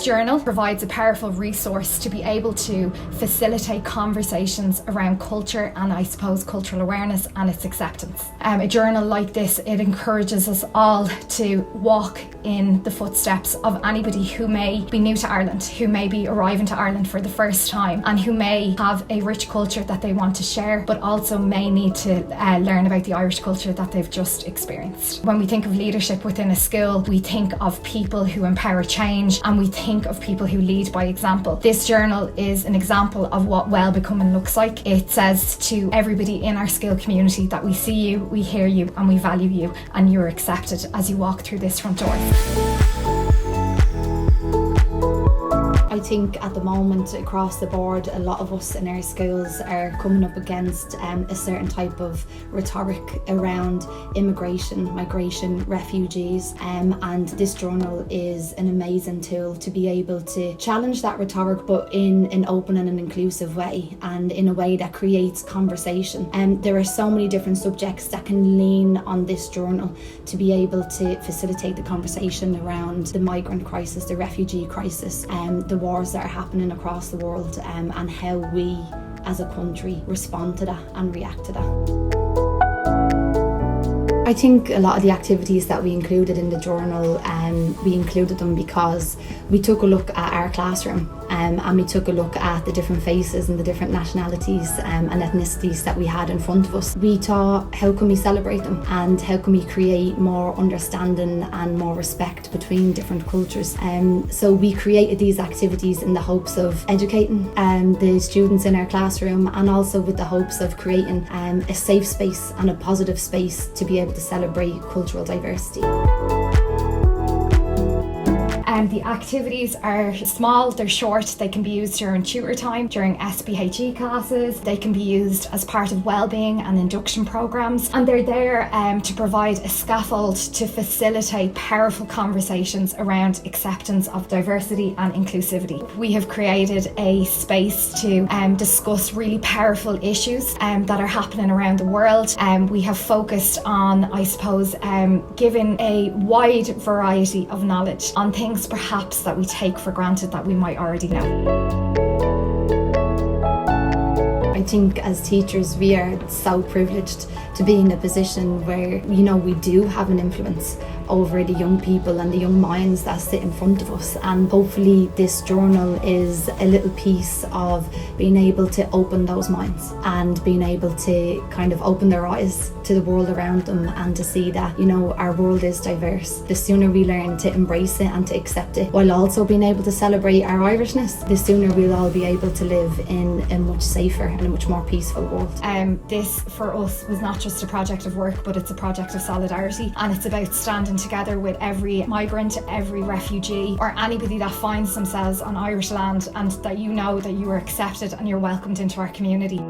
This journal provides a powerful resource to be able to facilitate conversations around culture and I suppose cultural awareness and its acceptance. A journal like this, it encourages us all to walk in the footsteps of anybody who may be new to Ireland, who may be arriving to Ireland for the first time, and who may have a rich culture that they want to share, but also may need to learn about the Irish culture that they've just experienced. When we think of leadership within a school, we think of people who empower change, and we think of people who lead by example. This journal is an example of what well becoming looks like. It says to everybody in our school community that we see you, we hear you, and we value you, and you're accepted as you walk through this front door. I think at the moment across the board, a lot of us in our schools are coming up against a certain type of rhetoric around immigration, migration, refugees, and this journal is an amazing tool to be able to challenge that rhetoric, but in an open and an inclusive way, and in a way that creates conversation. There are so many different subjects that can lean on this journal to be able to facilitate the conversation around the migrant crisis, the refugee crisis, the wars that are happening across the world, and how we as a country respond to that and react to that. I think a lot of the activities that we included in the journal, we included them because we took a look at our classroom, and we took a look at the different faces and the different nationalities and ethnicities that we had in front of us. We thought, how can we celebrate them, and how can we create more understanding and more respect between different cultures? So we created these activities in the hopes of educating the students in our classroom, and also with the hopes of creating a safe space and a positive space to be able to celebrate cultural diversity. The activities are small, they're short, they can be used during tutor time, during SPHE classes, they can be used as part of wellbeing and induction programs, and they're there to provide a scaffold to facilitate powerful conversations around acceptance of diversity and inclusivity. We have created a space to discuss really powerful issues that are happening around the world. We have focused on, I suppose, giving a wide variety of knowledge on things perhaps that we take for granted that we might already know. I think as teachers we are so privileged to be in a position where, you know, we do have an influence over the young people and the young minds that sit in front of us, and hopefully this journal is a little piece of being able to open those minds and being able to kind of open their eyes to the world around them, and to see that, you know, our world is diverse. The sooner we learn to embrace it and to accept it, while also being able to celebrate our Irishness, the sooner we'll all be able to live in a much safer and a much more peaceful world. This for us was not just a project of work, but it's a project of solidarity, and it's about standing together with every migrant, every refugee, or anybody that finds themselves on Irish land, and that you know that you are accepted and you're welcomed into our community.